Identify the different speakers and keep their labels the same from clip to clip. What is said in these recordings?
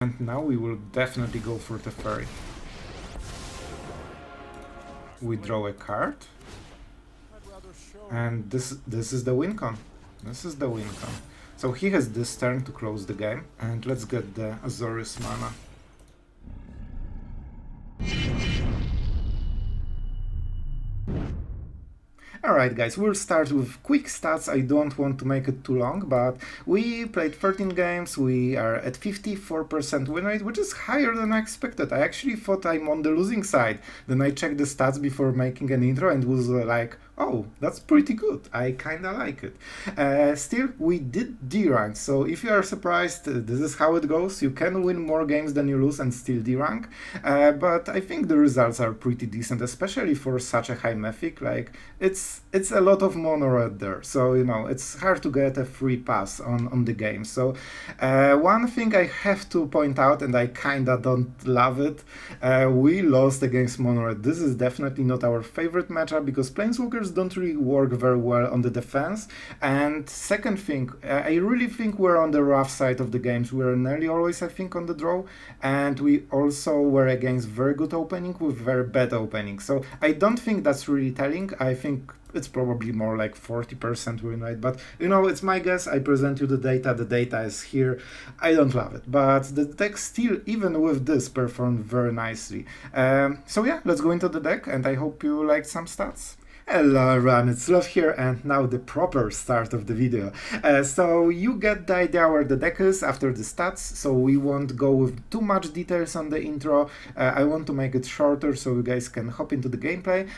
Speaker 1: And now we will definitely go for Teferi. We draw a card. And this is the win con. This is the win con. So he has this turn to close the game. And let's get the Azorius mana. Alright guys, we'll start with quick stats. I don't want to make it too long, but we played 13 games, we are at 54% win rate, which is higher than I expected. I actually thought I'm on the losing side. Then I checked the stats before making an intro and was like, oh, that's pretty good. I kinda like it. Still, we did D rank, so if you are surprised, this is how it goes. You can win more games than you lose and still D rank. But I think the results are pretty decent, especially for such a high Mythic. Like, it's a lot of mono red there, so you know it's hard to get a free pass on the game. So one thing I have to point out, and I kinda don't love it, we lost against mono red. This is definitely not our favorite matchup because Planeswalkers don't really work very well on the defense. And second thing, I really think we're on the rough side of the games. We're nearly always, I think, on the draw, and we also were against very good opening with very bad opening. So I don't think that's really telling. I think it's probably more like 40% win rate, but you know, it's my guess. I present you the data is here. I don't love it, but the deck still, even with this, performed very nicely. So yeah, let's go into the deck, and I hope you liked some stats. Hello everyone, it's Sloth here, and now the proper start of the video. So you get the idea where the deck is after the stats, so we won't go with too much details on the intro. I want to make it shorter so you guys can hop into the gameplay.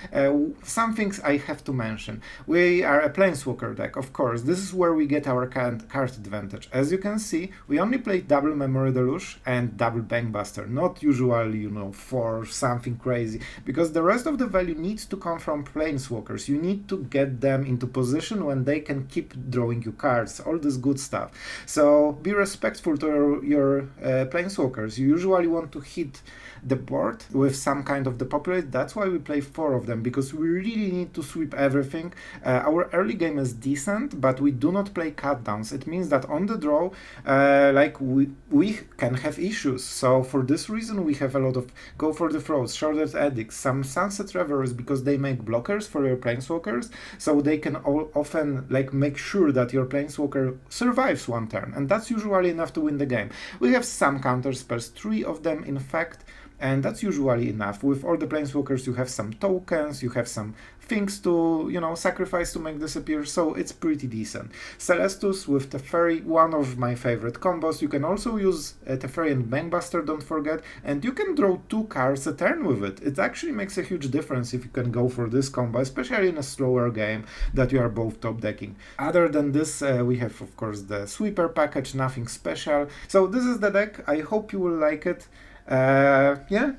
Speaker 1: Some things I have to mention. We are a Planeswalker deck, of course. This is where we get our card advantage. As you can see, we only play double Memory Deluge and double Bankbuster, not usually, you know, for something crazy, because the rest of the value needs to come from Planeswalkers. You need to get them into position when they can keep drawing you cards, all this good stuff. So be respectful to your Planeswalkers. You usually want to hit the board with some kind of depopulate. That's why we play 4 of them, because we really need to sweep everything. Our early game is decent, but we do not play cutdowns. It means that on the draw, like we can have issues. So for this reason, we have a lot of go for the throws, Sheoldred Edict, some Sunset Revelers, because they make blockers for your Planeswalkers, so they can often like make sure that your Planeswalker survives one turn, and that's usually enough to win the game. We have some counter spells, 3 of them in fact, and that's usually enough. With all the Planeswalkers you have some tokens, you have some things to, you know, sacrifice to make this appear, so it's pretty decent. Celestus with Teferi, one of my favorite combos. You can also use Teferi and Bankbuster, don't forget, and you can draw 2 cards a turn with it. It actually makes a huge difference if you can go for this combo, especially in a slower game that you are both top decking. Other than this, we have of course the Sweeper package, nothing special. So this is the deck, I hope you will like it. Yeah,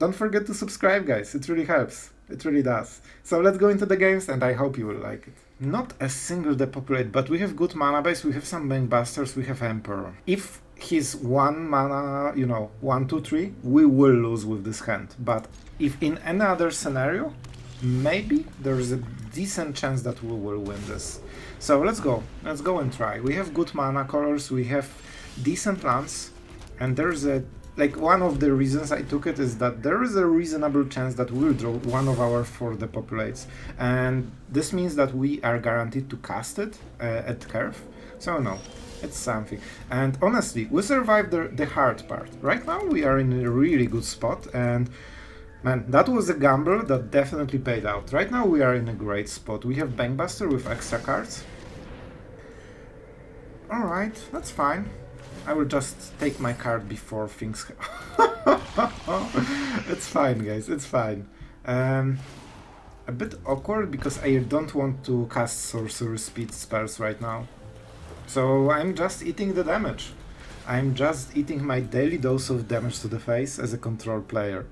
Speaker 1: don't forget to subscribe guys, it really helps. It really does. So let's go into the games, and I hope you will like it. Not a single depopulate, but we have good mana base, we have some Bankbusters, we have Emperor. If he's 1 mana, you know, 1, 2, 3, we will lose with this hand. But if in any other scenario, maybe there's a decent chance that we will win this. So let's go and try. We have good mana colors, we have decent lands, and there's a like one of the reasons I took it is that there is a reasonable chance that we'll draw one of our 4 depopulates, and this means that we are guaranteed to cast it at curve. So no, it's something. And honestly, we survived the hard part. Right now we are in a really good spot, and man, that was a gamble that definitely paid out. Right now we are in a great spot. We have Bankbuster with extra cards. Alright, that's fine. I will just take my card before things... It's fine, guys, it's fine. A bit awkward because I don't want to cast Sorcerer Speed spells right now. So I'm just eating the damage. I'm just eating my daily dose of damage to the face as a control player.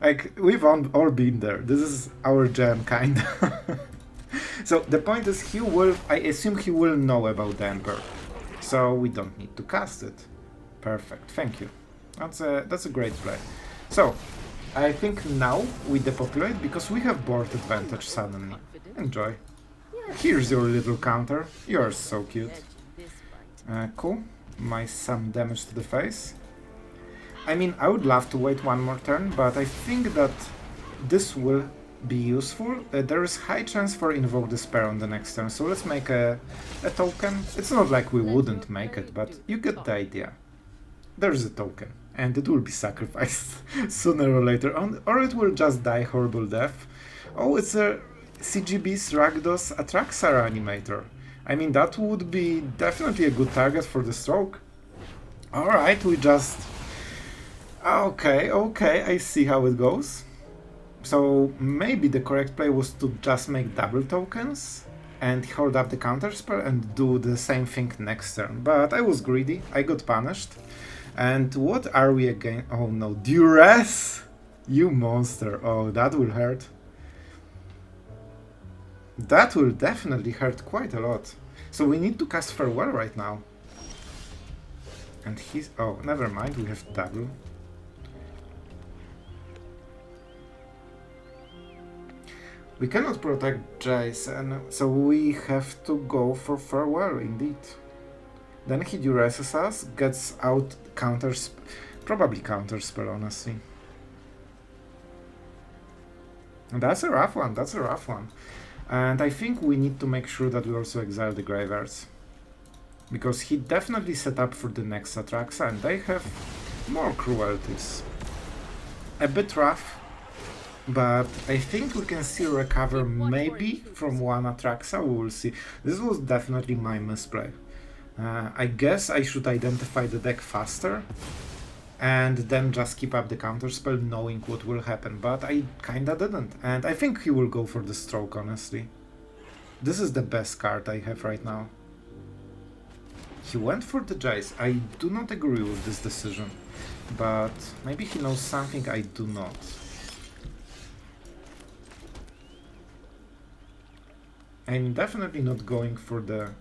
Speaker 1: Like, we've all been there. This is our jam, kinda. So the point is, I assume he will know about the Emperor. So we don't need to cast it. Perfect, thank you. That's a great play. So, I think now we depopulate because we have board advantage suddenly. Enjoy. Here's your little counter. You're so cute. Cool. Some damage to the face. I mean, I would love to wait one more turn, but I think that this will be useful. There is high chance for Invoke Despair on the next turn, so let's make a token. It's not like we wouldn't make it, but you get the idea. There's a token, and it will be sacrificed sooner or later, or it will just die horrible death. Oh, it's a CGB's Rakdos ATRAXA Reanimator. I mean, that would be definitely a good target for the stroke. Alright, we just... Okay, I see how it goes. So maybe the correct play was to just make double tokens and hold up the counterspell and do the same thing next turn. But I was greedy, I got punished. And what are we again? Oh no, Duress! You monster. Oh, that will hurt. That will definitely hurt quite a lot. So we need to cast Farewell right now. And he's... Oh, never mind, we have double. We cannot protect Jace, and so we have to go for Farewell, indeed. Then he duresses us, gets out counters... Probably counterspell, honestly. And that's a rough one, that's a rough one. And I think we need to make sure that we also exile the Graveyards. Because he definitely set up for the next ATRAXA, and they have more cruelties. A bit rough, but I think we can still recover maybe from one ATRAXA, we will see. This was definitely my misplay. I guess I should identify the deck faster, and then just keep up the counterspell knowing what will happen, but I kinda didn't, and I think he will go for the stroke, honestly. This is the best card I have right now. He went for the Jace. I do not agree with this decision, but maybe he knows something I do not. I'm definitely not going for the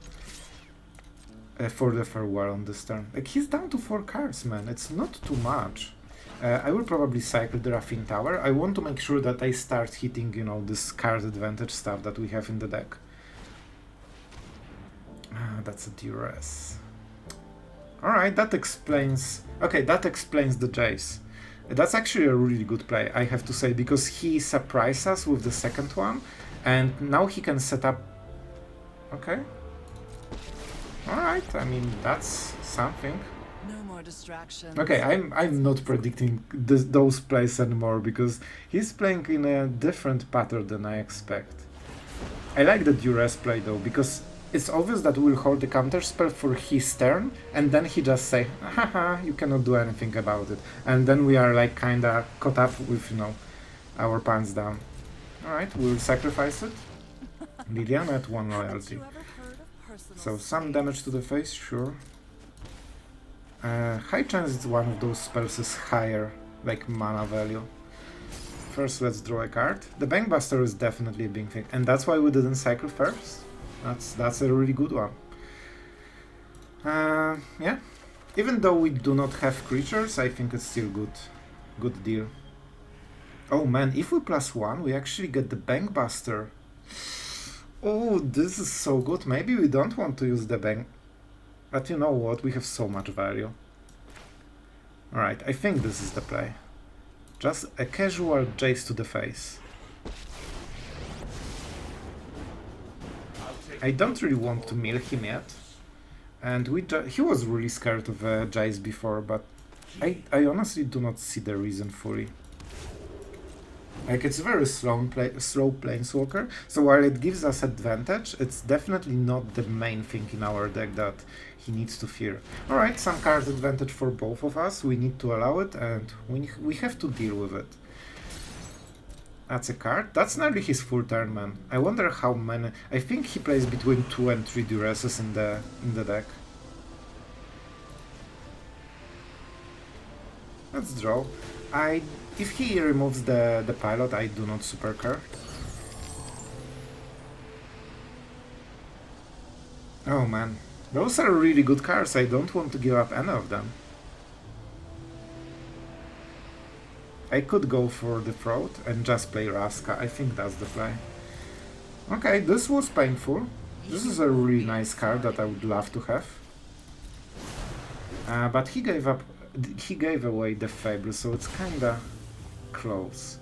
Speaker 1: Farewell on this turn. Like, he's down to 4 cards, man. It's not too much. I will probably cycle the Raffine Tower. I want to make sure that I start hitting, you know, this card advantage stuff that we have in the deck. Ah, that's a duress. Alright, that explains... Okay, that explains the Jace. That's actually a really good play, I have to say, because he surprised us with the second one, and now he can set up... Okay. Alright, I mean, that's something.
Speaker 2: No more distractions.
Speaker 1: Okay, I'm not predicting those plays anymore, because he's playing in a different pattern than I expect. I like the duress play though, because it's obvious that we'll hold the counterspell for his turn, and then he just say, haha, you cannot do anything about it. And then we are like kinda caught up with, you know, our pants down. Alright, we'll sacrifice it. Liliana at 1 loyalty. So some damage to the face, sure. High chance it's one of those spells is higher, like mana value. First let's draw a card. The Bankbuster is definitely a big thing, and that's why we didn't cycle first. That's a really good one. Yeah. Even though we do not have creatures, I think it's still good deal. Oh man, if we +1, we actually get the Bankbuster. Oh, this is so good. Maybe we don't want to use the bank. But you know what? We have so much value. Alright, I think this is the play. Just a casual Jace to the face. I don't really want to mill him yet. And he was really scared of Jace before, but I honestly do not see the reason fully. Like, it's very slow Planeswalker, so while it gives us advantage, it's definitely not the main thing in our deck that he needs to fear. Alright, some card advantage for both of us, we need to allow it, and we have to deal with it. That's a card. That's nearly his full turn, man. I wonder how many... I think he plays between 2 and 3 duresses in the deck. Let's draw. If he removes the pilot, I do not super care. Oh man, those are really good cards, I don't want to give up any of them. I could go for the throat and just play Vraska, I think that's the play. Okay, this was painful. This is a really nice card that I would love to have. But he gave up He gave away the Fable, so it's kinda close.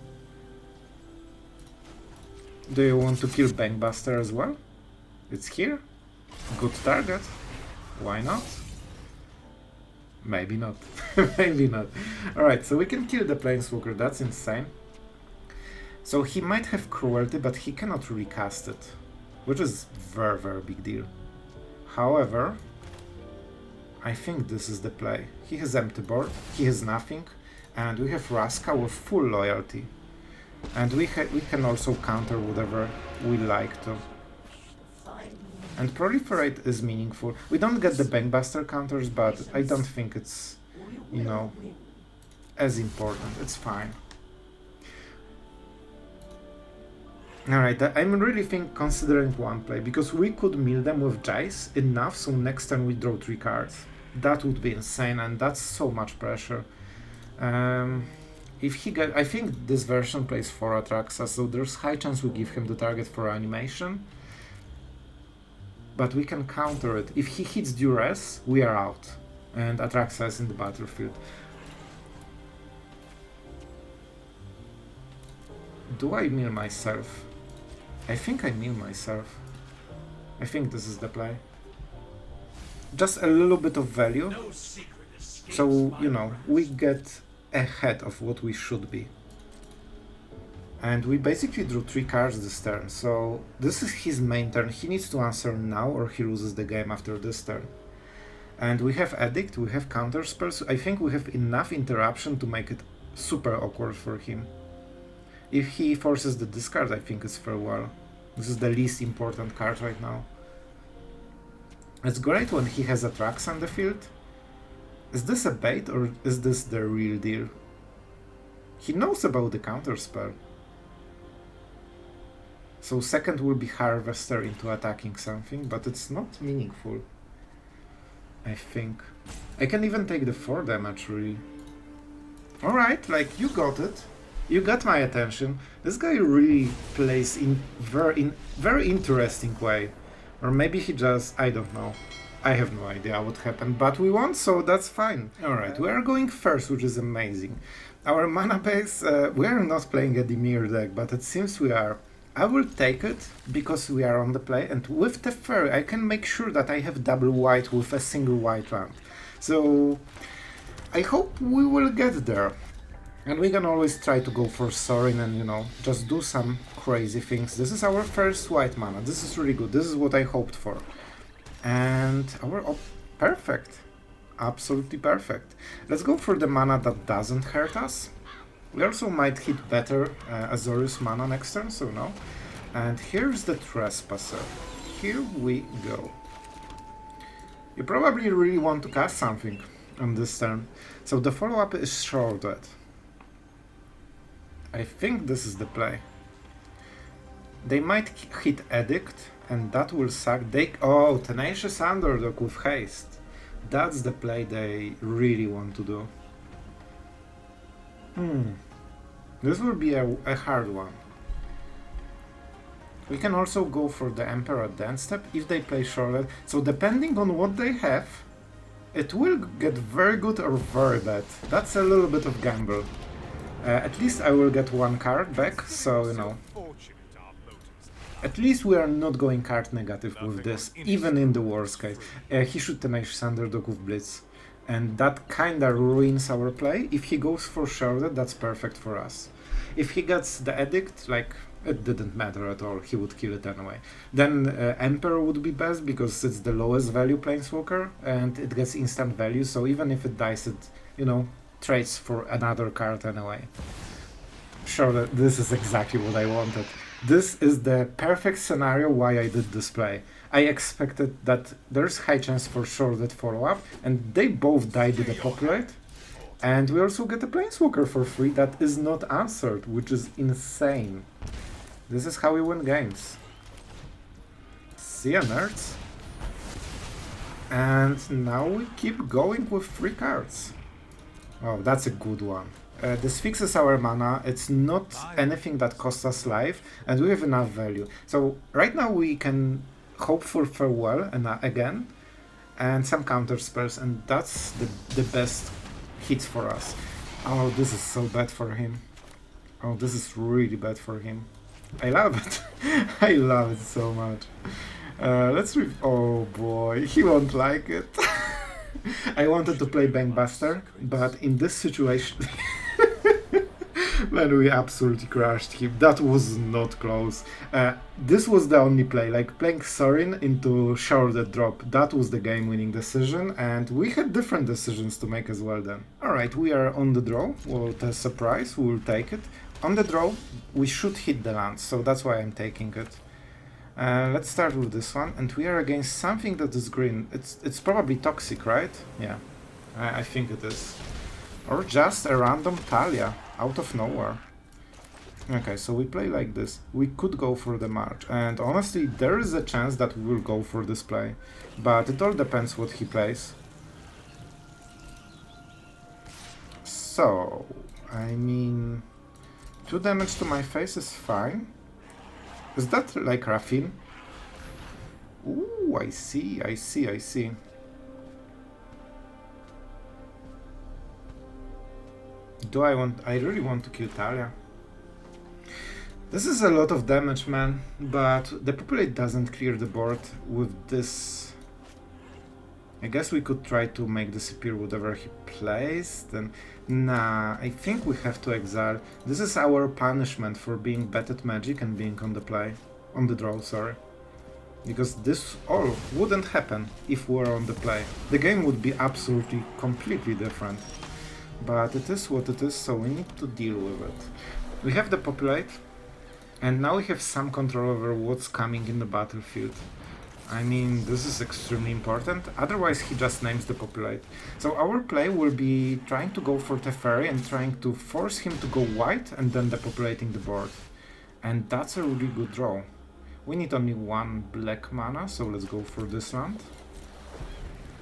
Speaker 1: Do you want to kill Bankbuster as well? It's here. Good target. Why not? Maybe not. Maybe not. Alright, so we can kill the Planeswalker. That's insane. So he might have Cruelty, but he cannot recast it, which is very, very big deal. However, I think this is the play. He has empty board, he has nothing, and we have Vraska with full loyalty. And we can also counter whatever we like to. And Proliferate is meaningful. We don't get the Bankbuster counters, but I don't think it's, you know, as important. It's fine. Alright, I'm really considering one play, because we could mill them with Jace enough so next time we draw 3 cards. That would be insane, and that's so much pressure. If he get, I think this version plays 4 ATRAXA, so there's high chance we give him the target for animation. But we can counter it. If he hits Duress, we are out, and ATRAXA is in the battlefield. Do I mill myself? I think I mill myself. I think this is the play. Just a little bit of value, so, you know, we get ahead of what we should be. And we basically drew 3 cards this turn, so this is his main turn. He needs to answer now or he loses the game after this turn. And we have Edict, we have counter spells. I think we have enough interruption to make it super awkward for him. If he forces the discard, I think it's farewell. This is the least important card right now. It's great when he has ATRAXA on the field. Is this a bait or is this the real deal? He knows about the counter spell. So second will be Harvester into attacking something, but it's not meaningful, I think. I can even take the 4 damage, really. Alright, like, you got it. You got my attention. This guy really plays in very interesting way. Or maybe he just, I don't know. I have no idea what happened, but we won, so that's fine. Alright, we are going first, which is amazing. Our mana base, we are not playing a Dimir deck, but it seems we are. I will take it, because we are on the play, and with Teferi I can make sure that I have double white with a single white land. So I hope we will get there. And we can always try to go for Sorin and, you know, just do some crazy things. This is our first white mana, this is really good, this is what I hoped for. And perfect, absolutely perfect. Let's go for the mana that doesn't hurt us. We also might hit better Azorius mana next turn, so no. And here's the Trespasser. Here we go. You probably really want to cast something on this turn. So the follow-up is Sheoldred. I think this is the play. They might hit Edict, and that will suck. Oh, Tenacious Underdog with haste. That's the play they really want to do. This will be a hard one. We can also go for the Emperor at the end step if they play Sheoldred. So depending on what they have, it will get very good or very bad. That's a little bit of gamble. At least I will get 1 card back, so, you know. At least we are not going card negative with this, even in the worst case. He should Tenacious Underdog with Blitz. And that kinda ruins our play. If he goes for Sheoldred, that's perfect for us. If he gets the Edict, like, it didn't matter at all, he would kill it anyway. Then Emperor would be best, because it's the lowest value Planeswalker, and it gets instant value, so even if it dies, it, you know, trades for another card anyway. Sure, this is exactly what I wanted. This is the perfect scenario why I did this play. I expected that there's high chance for Sheoldred follow-up, and they both died in the populate. And we also get a Planeswalker for free that is not answered, which is insane. This is how we win games. See ya, nerds. And now we keep going with 3 cards. Oh, that's a good one. This fixes our mana, it's not anything that costs us life, and we have enough value. So right now we can hope for Farewell again, and some counter spells, and that's the best hits for us. Oh, this is so bad for him. Oh, this is really bad for him. I love it. I love it so much. Let's oh boy, he won't like it. I wanted to play Bankbuster, but in this situation, man, we absolutely crushed him. That was not close. This was the only play, like playing Sorin into Sheoldred drop. That was the game-winning decision, and we had different decisions to make as well then. Alright, we are on the draw. What a surprise, we will take it. On the draw, we should hit the land, so that's why I'm taking it. Let's start with this one, and we are against something that is green. It's probably toxic, right? Yeah, I think it is. Or just a random Talia, out of nowhere. Okay, so we play like this. We could go for the March, and honestly, there is a chance that we will go for this play. But it all depends what he plays. So, I mean... 2 damage to my face is fine. Is that like Raffine? Ooh, I see. I really want to kill Talia. This is a lot of damage, man, but the populate doesn't clear the board with this. I guess we could try to make disappear whatever he plays, then... Nah, I think we have to exile. This is our punishment for being bad at magic and being on the play. On the draw, sorry. Because this all wouldn't happen if we were on the play. The game would be absolutely, completely different. But it is what it is, so we need to deal with it. We have the populate, and now we have some control over what's coming in the battlefield. I mean, this is extremely important, otherwise he just names the populate. So our play will be trying to go for Teferi and trying to force him to go white and then depopulating the board. And that's a really good draw. We need only 1 black mana, so let's go for this land.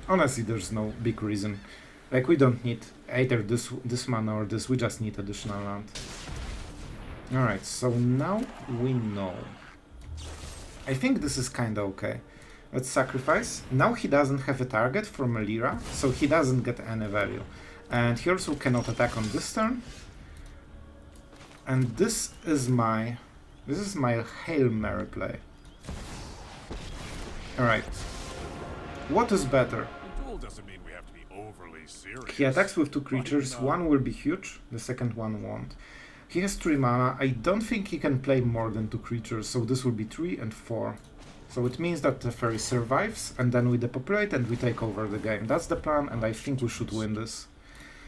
Speaker 1: Honestly, there's no big reason. Like, we don't need either this mana or this, we just need additional land. Alright, so now we know. I think this is kinda okay. Let's sacrifice. Now he doesn't have a target from a Lyra, so he doesn't get any value. And he also cannot attack on this turn. And this is my Hail Mary play. Alright. What is better? He attacks with 2 creatures, one will be huge, the second one won't. He has 3 mana, I don't think he can play more than 2 creatures, so this will be 3 and 4. So it means that the Teferi survives, and then we depopulate and we take over the game. That's the plan, and I think we should win this.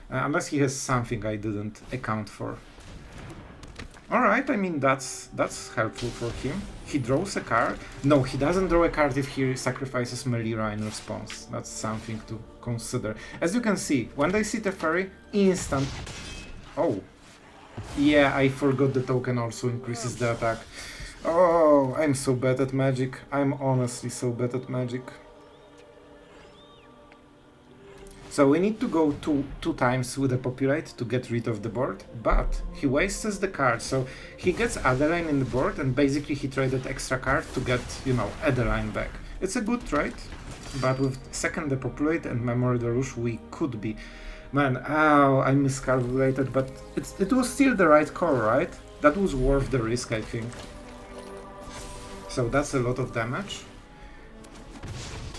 Speaker 1: Unless he has something I didn't account for. Alright, I mean, that's helpful for him. He draws a card. No, he doesn't draw a card if he sacrifices Melira in response. That's something to consider. As you can see, when they see Teferi, instant... Oh. Yeah, I forgot the token also increases the attack. Oh, I'm so bad at magic. I'm honestly so bad at magic. So we need to go two times with the populate to get rid of the board, but he wastes the card, so he gets Adeline in the board and basically he traded extra card to get, you know, Adeline back. It's a good trade, but with second the populate and Memory Deluge we could be... Man, oh, I miscalculated, but it was still the right call, right? That was worth the risk, I think. So that's a lot of damage.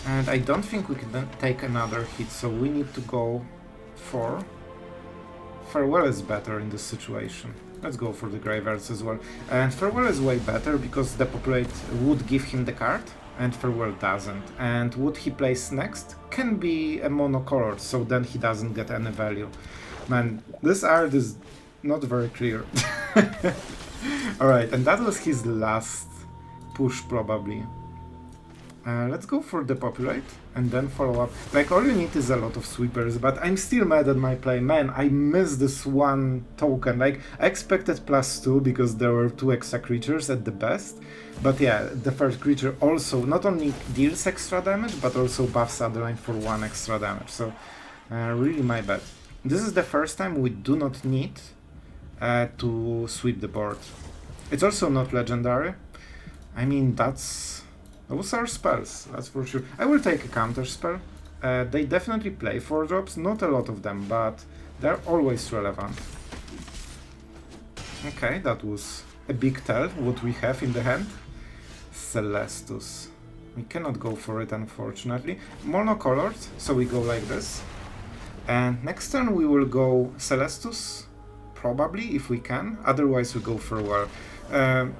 Speaker 1: And I don't think we can then take another hit, so we need to go for... Farewell is better in this situation. Let's go for the Graveyards as well. And Farewell is way better, because the populate would give him the card, and Farewell doesn't. And what he plays next can be a monocolor, so then he doesn't get any value. Man, this art is not very clear. Alright, and that was his last push, probably. Let's go for the populate and then follow up. Like, all you need is a lot of sweepers, but I'm still mad at my play. Man, I missed this one token. Like, I expected +2 because there were 2 extra creatures at the best. But yeah, the first creature also not only deals extra damage, but also buffs Adeline for 1 extra damage. So, really my bad. This is the first time we do not need to sweep the board. It's also not legendary. I mean, those are spells, that's for sure. I will take a counter spell. They definitely play 4 drops, not a lot of them, but They're always relevant. Okay, that was a big tell, what we have in the hand. Celestus. We cannot go for it, unfortunately. Monocolored, so we go like this. And next turn we will go Celestus, probably, if we can. Otherwise we go for Farewell.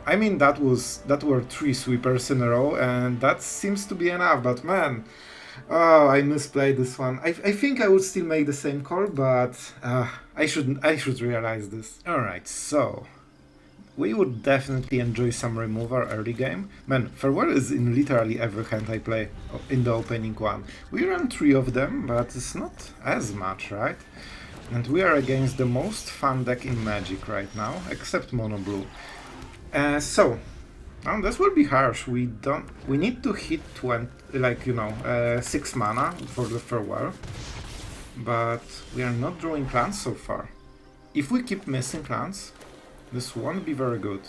Speaker 1: I mean, that were 3 sweepers in a row, and that seems to be enough, but man, oh, I misplayed this one. I think I would still make the same call, but I should realize this. Alright, so we would definitely enjoy some removal early game. Man, Farewell is in literally every hand I play in the opening one. We run 3 of them, but it's not as much, right? And we are against the most fun deck in Magic right now, except Mono Blue. So, this will be harsh. We need to hit 20, 6 mana for the Farewell, but we are not drawing lands so far. If we keep missing lands, this won't be very good.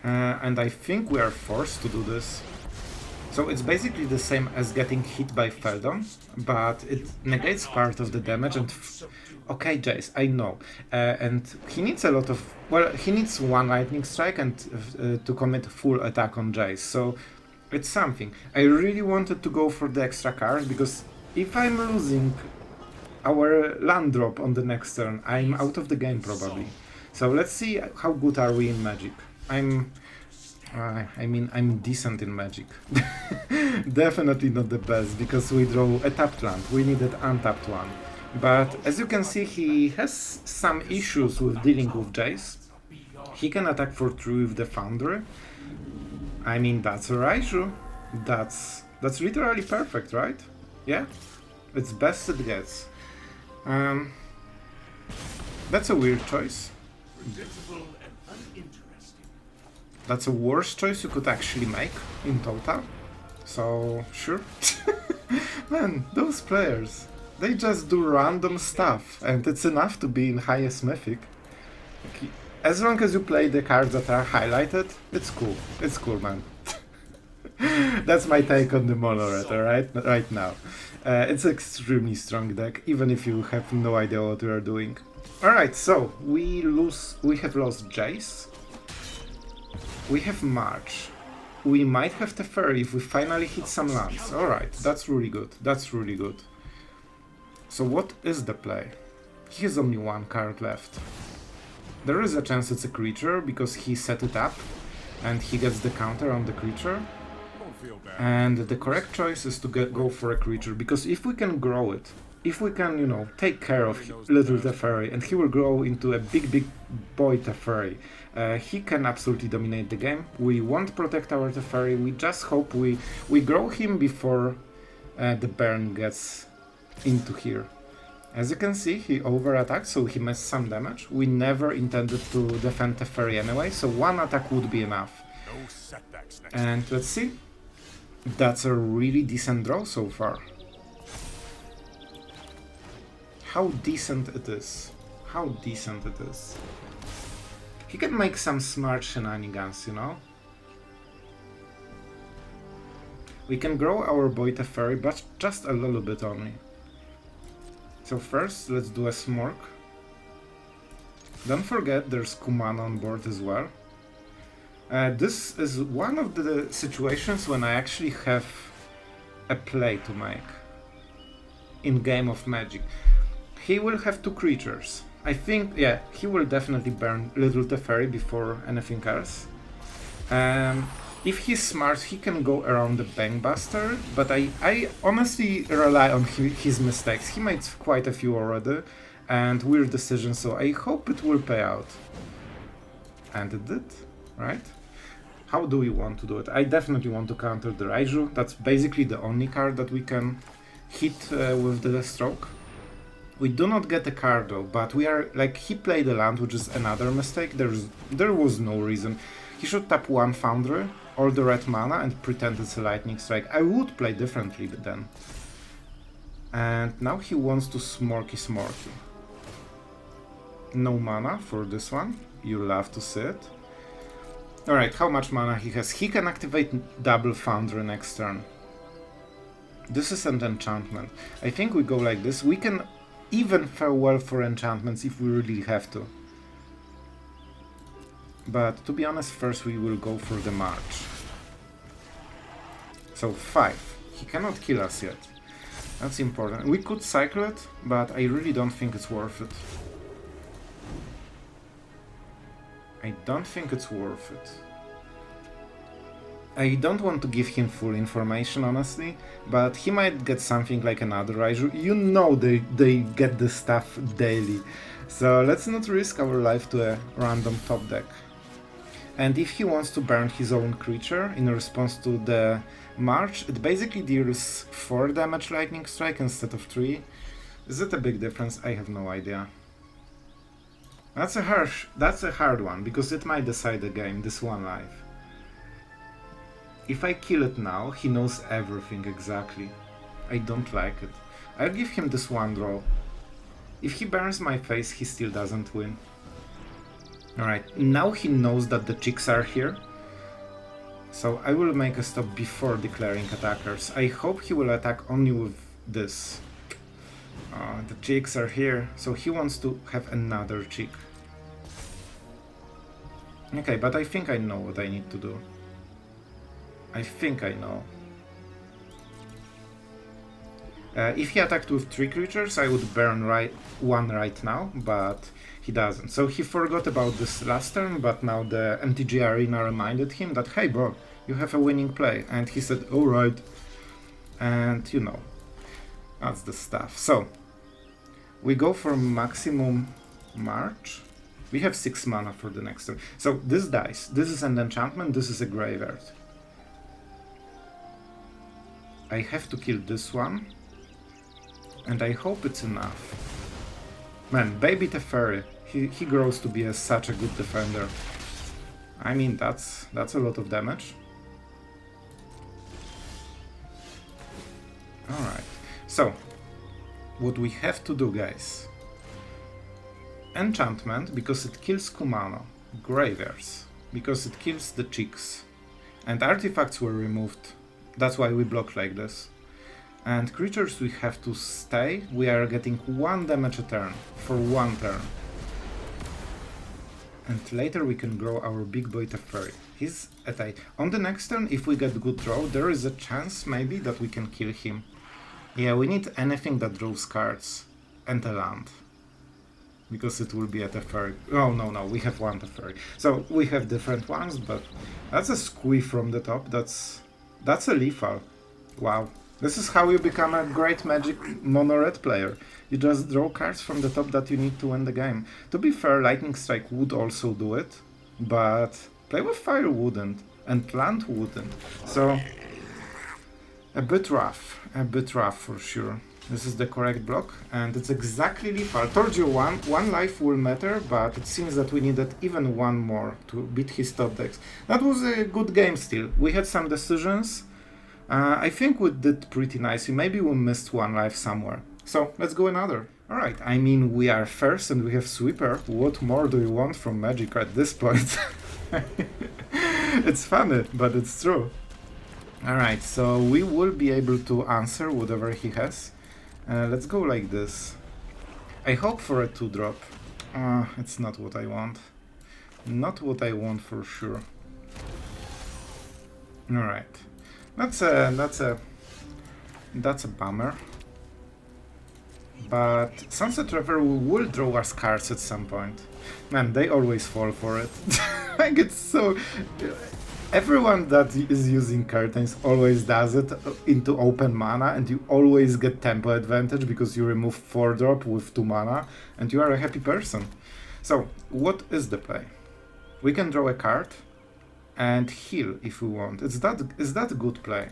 Speaker 1: And I think we are forced to do this. So it's basically the same as getting hit by Feldon, but it negates part of the damage and... Okay, Jace, I know. And he needs a lot of... Well, he needs 1 Lightning Strike and to commit full attack on Jace, so it's something. I really wanted to go for the extra card, because if I'm losing our land drop on the next turn, I'm out of the game probably. So let's see how good are we in Magic. I'm decent in Magic. Definitely not the best, because we draw a tapped land. We needed untapped one. But as you can see, he has some issues with dealing with Jace. He can attack for 3 with the Foundry. I mean, that's a Raiju. That's literally perfect, right? Yeah? It's best it gets. That's a weird choice. That's a worse choice you could actually make in total. So, sure. Man, those players, they just do random stuff, and it's enough to be in highest Mythic. Okay. As long as you play the cards that are highlighted, it's cool. It's cool, man. That's my take on the Mono Red, right now. It's an extremely strong deck, even if you have no idea what we are doing. Alright, so we have lost Jace. We have March. We might have Teferi if we finally hit some lands. Alright, that's really good. That's really good. So what is the play? He has only 1 card left. There is a chance it's a creature because he set it up and he gets the counter on the creature. And the correct choice is to go for a creature, because if we can grow it, if we can, take care of little Teferi, and he will grow into a big boy Teferi, he can absolutely dominate the game. We won't protect our Teferi, we just hope we grow him before the burn gets into here. As you can see, he over-attacked, so he missed some damage. We never intended to defend Teferi anyway, so 1 attack would be enough. And let's see. That's a really decent draw so far. How decent it is. How decent it is. He can make some smart shenanigans, We can grow our boy Teferi, but just a little bit only. So first, let's do a Smork. Don't forget there's Kumana on board as well. This is one of the situations when I actually have a play to make in Game of Magic. He will have 2 creatures. I think, yeah, he will definitely burn Little Teferi before anything else. If he's smart, he can go around the Bankbuster, but I honestly rely on his mistakes. He made quite a few already, and weird decisions, so I hope it will pay out. And it did, right? How do we want to do it? I definitely want to counter the Raiju. That's basically the only card that we can hit with the stroke. We do not get a card though, but we are, he played a land, which is another mistake. There was no reason. He should tap 1 Foundry, or the red mana, and pretend it's a Lightning Strike. I would play differently then. And now he wants to Smorky. No mana for this one. You love to see it. Alright, how much mana he has? He can activate double Foundry next turn. This is an enchantment. I think we go like this. We can even farewell for enchantments if we really have to. But to be honest, first we will go for the March. So 5. He cannot kill us yet. That's important. We could cycle it, but I really don't think it's worth it. I don't think it's worth it. I don't want to give him full information, honestly, but he might get something like another Raiju. You know they get this stuff daily. So let's not risk our life to a random top deck. And if he wants to burn his own creature in response to the March, it basically deals 4 damage lightning strike instead of 3. Is it a big difference? I have no idea. That's a hard one, because it might decide the game, this one life. If I kill it now, he knows everything exactly. I don't like it. I'll give him this one draw. If he burns my face, he still doesn't win. Alright, now he knows that the chicks are here. So I will make a stop before declaring attackers. I hope he will attack only with this. The chicks are here, so he wants to have another chick. Okay, but I think I know what I need to do. I think I know. If he attacked with 3 creatures, I would burn one right now, but he doesn't. So he forgot about this last turn, but now the MTG Arena reminded him that, hey bro, you have a winning play. And he said, alright. And you know, that's the stuff. So, we go for maximum March. We have 6 mana for the next turn. So this dies. This is an enchantment, this is a graveyard. I have to kill this one. And I hope it's enough. Man, baby Teferi. He grows to be such a good defender. I mean, that's a lot of damage. Alright. So, what we have to do, guys. Enchantment, because it kills Kumano. Graveyards, because it kills the chicks. And artifacts were removed. That's why we block like this. And creatures we have to stay. We are getting 1 damage a turn, for 1 turn. And later we can grow our big boy Teferi. He's at 8. On the next turn, if we get good draw, there is a chance maybe that we can kill him. Yeah, we need anything that draws cards. And a land. Because it will be a Teferi. Oh, no, we have 1 Teferi. So we have different ones, but that's a squee from the top. That's a lethal. Wow. This is how you become a great Magic mono-red player. You just draw cards from the top that you need to win the game. To be fair, Lightning Strike would also do it, but Play with Fire wouldn't, and Land wouldn't. So, a bit rough for sure. This is the correct block, and it's exactly lethal. I told you one life will matter, but it seems that we needed even 1 more to beat his top decks. That was a good game still. We had some decisions. I think we did pretty nicely. Maybe we missed 1 life somewhere. So, let's go another. Alright, I mean, we are first and we have Sweeper. What more do you want from Magic at this point? It's funny, but it's true. Alright, so we will be able to answer whatever he has. Let's go like this. I hope for a 2-drop. It's not what I want. Not what I want for sure. Alright. That's a bummer. But Sunset River will draw us cards at some point. Man, they always fall for it. Like, it's so... Everyone that is using curtains always does it into open mana, and you always get tempo advantage because you remove 4-drop with 2 mana, and you are a happy person. So, what is the play? We can draw a card and heal if we want. Is that a good play?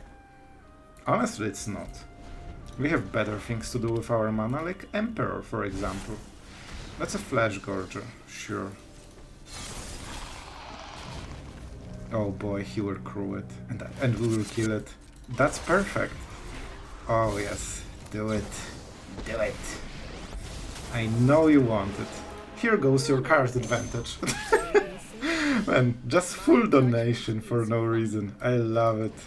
Speaker 1: Honestly, it's not. We have better things to do with our mana, like Emperor, for example. That's a Flash Gorger, sure. Oh boy, he will crew it, and we will kill it. That's perfect. Oh yes, do it. Do it. I know you want it. Here goes your card advantage. Man, just full donation for no reason. I love it.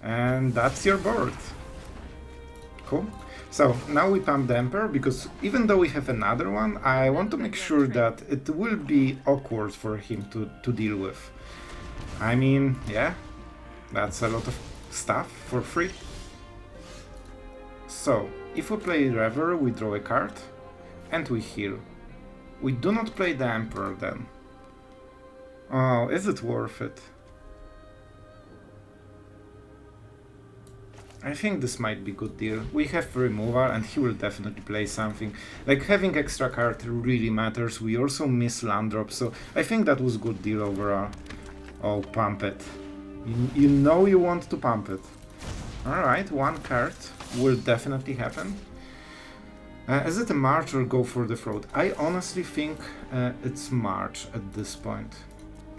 Speaker 1: And that's your board. Cool. So now we pump the Emperor, because even though we have another one, I want to make sure that it will be awkward for him to deal with. I mean, yeah, that's a lot of stuff for free. So, if we play Reverie, we draw a card, and we heal. We do not play the Emperor then. Oh, is it worth it? I think this might be a good deal. We have removal and he will definitely play something. Like, having extra card really matters. We also miss land drops, so I think that was a good deal overall. Oh, pump it. You know you want to pump it. Alright, one card will definitely happen. Is it a March or go for the throat? I honestly think it's March at this point.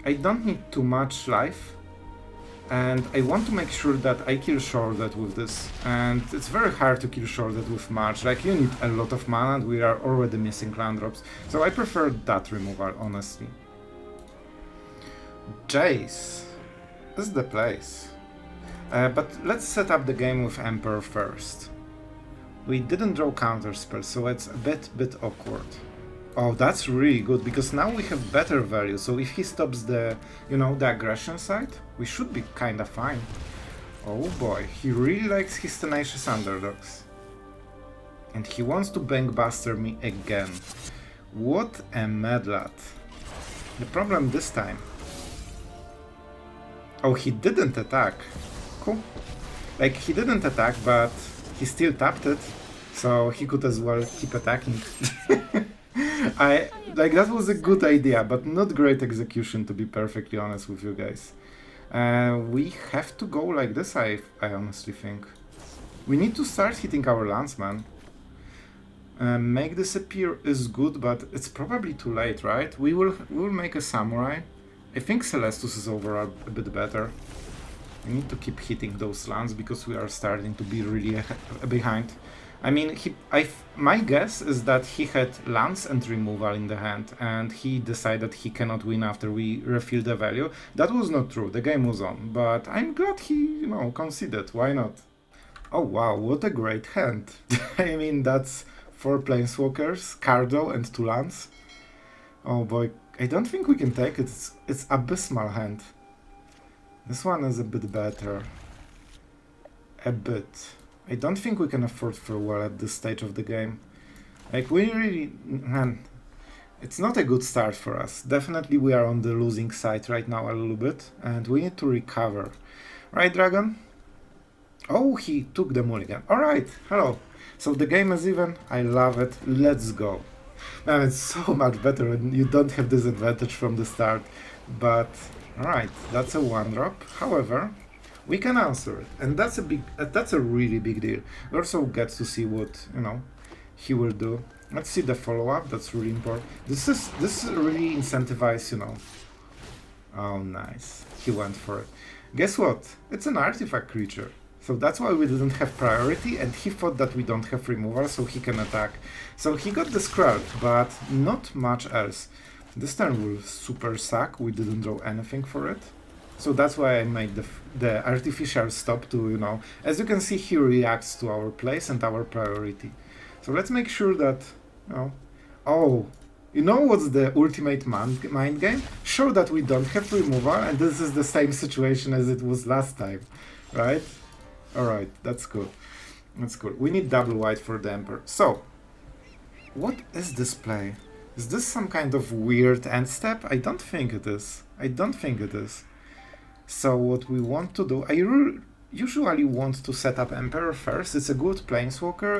Speaker 1: I don't need too much life. And I want to make sure that I kill Sheoldred with this. And it's very hard to kill Sheoldred with March. Like, you need a lot of mana and we are already missing land drops. So I prefer that removal, honestly. Jace is the place. But let's set up the game with Emperor first. We didn't draw counter spells, so it's a bit awkward. Oh, that's really good, because now we have better value, so if he stops the, you know, the aggression side, we should be kinda fine. Oh boy, he really likes his tenacious underdogs. And he wants to bankbuster me again. What a mad lad. The problem this time... Oh, he didn't attack. Cool. Like, he didn't attack, but he still tapped it, so he could as well keep attacking. That was a good idea, but not great execution, to be perfectly honest with you guys. We have to go like this, I honestly think. We need to start hitting our lands, man. Make this appear is good, but it's probably too late, right? We will make a samurai. I think Celestus is overall a bit better. We need to keep hitting those lands because we are starting to be really behind. I mean, my guess is that he had lands and removal in the hand, and he decided he cannot win after we refill the value. That was not true, the game was on, but I'm glad he, you know, conceded, why not? Oh wow, what a great hand. I mean, that's 4 Planeswalkers, Cardo and 2 lands. Oh boy, I don't think we can take it, it's abysmal hand. This one is a bit better. A bit. I don't think we can afford farewell at this stage of the game. Like, we really... Man, it's not a good start for us. Definitely we are on the losing side right now a little bit, and we need to recover. Right, Dragon? Oh, he took the mulligan. Alright, hello. So the game is even. I love it. Let's go. Man, it's so much better when you don't have this advantage from the start. But, alright, that's a 1-drop. However... we can answer it, and that's a really big deal. We also get to see what, you know, he will do. Let's see the follow-up, that's really important. This really incentivizes, you know. Oh, nice. He went for it. Guess what? It's an artifact creature. So that's why we didn't have priority, and he thought that we don't have removal, so he can attack. So he got the scrub, but not much else. This turn will super suck, we didn't draw anything for it. So that's why I made the artificial stop to, you know, as you can see, he reacts to our place and our priority. So let's make sure that, you know, oh, you know what's the ultimate mind game? Show that we don't have removal and this is the same situation as it was last time, right? Alright, that's cool. That's cool. We need double white for the Emperor. So, what is this play? Is this some kind of weird end step? I don't think it is. I don't think it is. So what we want to do, I usually want to set up Emperor first. It's a good Planeswalker.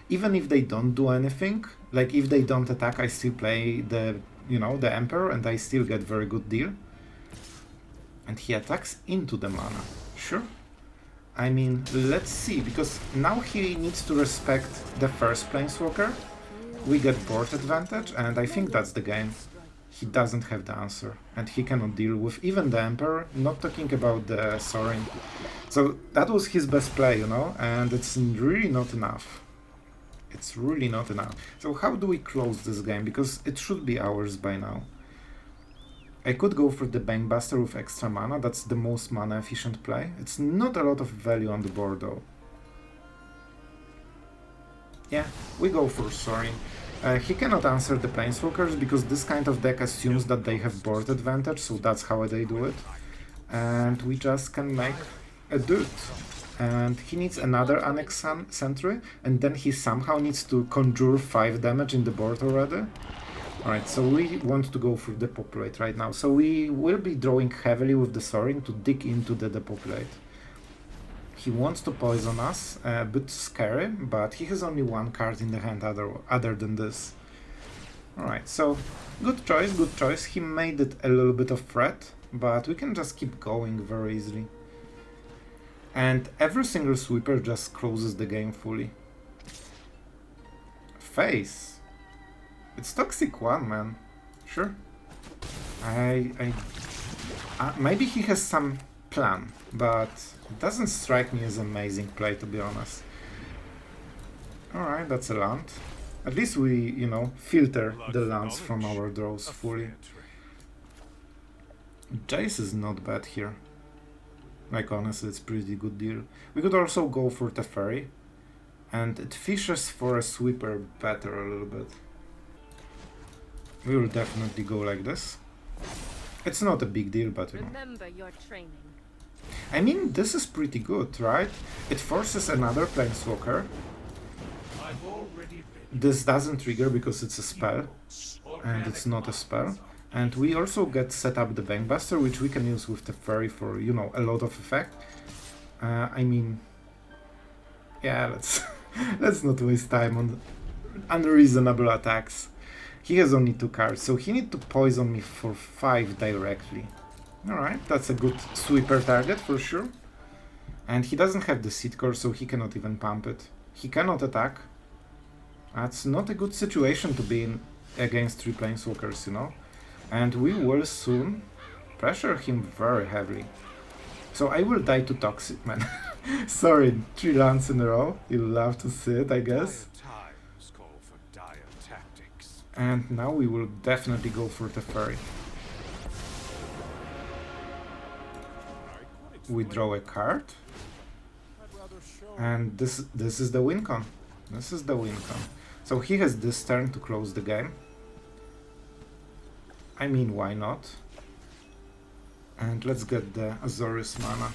Speaker 1: Even if they don't do anything, like if they don't attack, I still play the, you know, the Emperor and I still get very good deal. And he attacks into the mana. Sure. I mean, let's see, because now he needs to respect the first Planeswalker. We get board advantage, and I think that's the game. He doesn't have the answer, and he cannot deal with even the Emperor, not talking about the Sorin. So that was his best play, you know, and it's really not enough. It's really not enough. So how do we close this game? Because it should be ours by now. I could go for the Bankbuster with extra mana, that's the most mana efficient play. It's not a lot of value on the board though. Yeah, we go for Sorin. He cannot answer the Planeswalkers because this kind of deck assumes that they have board advantage, so that's how they do it. And we just can make a dude. And he needs another Annex Sentry, and then he somehow needs to conjure 5 damage in the board already. Alright, so we want to go for Depopulate right now. So we will be drawing heavily with the Sorin to dig into the Depopulate. He wants to poison us, a bit scary, but he has only 1 card in the hand other than this. Alright, so good choice, good choice. He made it a little bit of threat, but we can just keep going very easily. And every single sweeper just closes the game fully. Face. It's Toxic 1, man. Sure. Maybe he has some plan, but it doesn't strike me as amazing play, to be honest. Alright, that's a land. At least we, you know, filter the lands from our draws fully. Jace is not bad here. Like, honestly, it's pretty good deal. We could also go for Teferi, and it fishes for a sweeper better a little bit. We will definitely go like this. It's not a big deal, but you know.
Speaker 3: Remember your training.
Speaker 1: I mean, this is pretty good, right? It forces another Planeswalker. This doesn't trigger because it's a spell, and it's not a spell. And we also get set up the Bankbuster, which we can use with Teferi for, you know, a lot of effect. I mean, yeah, let's not waste time on unreasonable attacks. He has only 2 cards, so he needs to poison me for 5 directly. Alright, that's a good sweeper target for sure. And he doesn't have the seed core, so he cannot even pump it. He cannot attack. That's not a good situation to be in against 3 Planeswalkers, you know. And we will soon pressure him very heavily. So I will die to Toxic, man. Sorry, 3 lands in a row. You'll love to see it, I guess. And now we will definitely go for Teferi. We draw a card. And this is the win con. This is the win con. So he has this turn to close the game. I mean, why not? And let's get the Azorius mana.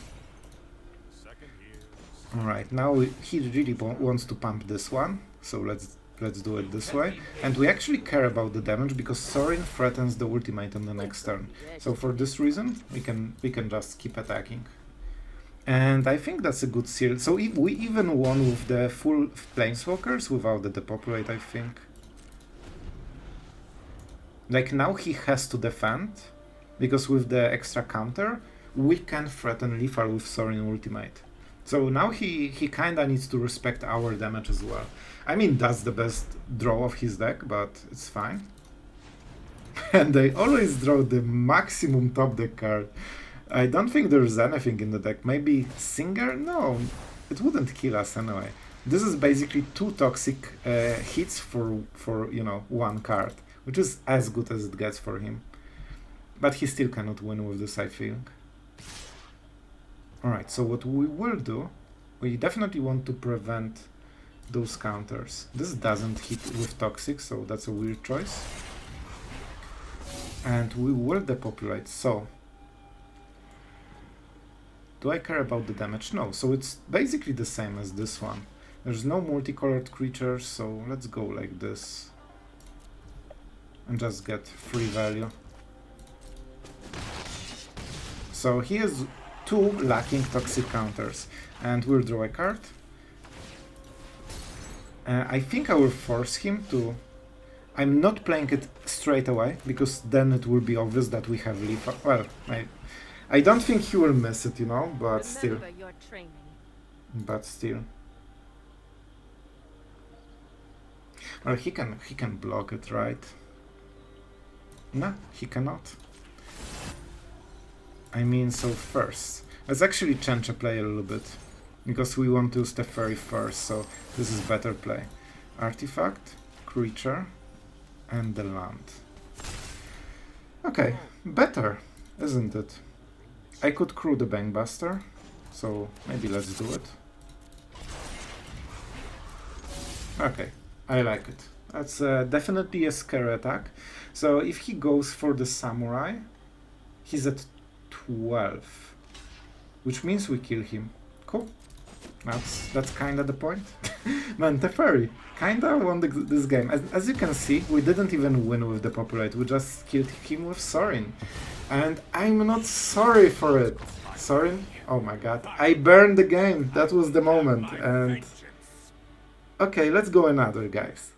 Speaker 1: Alright, now he really wants to pump this one. So let's do it this way. And we actually care about the damage because Sorin threatens the ultimate on the next turn. So for this reason, we can just keep attacking. And I think that's a good seal. So we even won with the full Planeswalkers without the Depopulate, I think. Like, now he has to defend, because with the extra counter, we can threaten lethal with Sorin ultimate. So now he kinda needs to respect our damage as well. I mean, that's the best draw of his deck, but it's fine. And they always draw the maximum top deck card. I don't think there's anything in the deck. Maybe Singer? No, it wouldn't kill us anyway. This is basically 2 toxic hits for you know, 1 card, which is as good as it gets for him. But he still cannot win with this, I think. Alright, so what we will do, we definitely want to prevent those counters. This doesn't hit with toxic, so that's a weird choice. And we will depopulate, so... Do I care about the damage? No, so it's basically the same as this one. There's no multicolored creatures, so let's go like this. And just get free value. So he has 2 lacking toxic counters, and we'll draw a card. I think I will force him to... I'm not playing it straight away, because then it will be obvious that we have lethal. Well, I don't think he will miss it, you know, but still. But still. Well, he can block it, right? No, he cannot. I mean, so first, let's actually change a play a little bit, because we want to use Teferi first, so this is better play. Artifact, creature, and the land. Okay, better, isn't it? I could crew the Bankbuster, so maybe let's do it. Okay, I like it. That's definitely a scare attack. So if he goes for the samurai, he's at 12, which means we kill him. Cool. That's kinda the point. Man, Teferi kinda won this game. As you can see, we didn't even win with the populate, we just killed him with Sorin. And I'm not sorry for it. Sorin? Oh my god. I burned the game. That was the moment. And okay, let's go another, guys.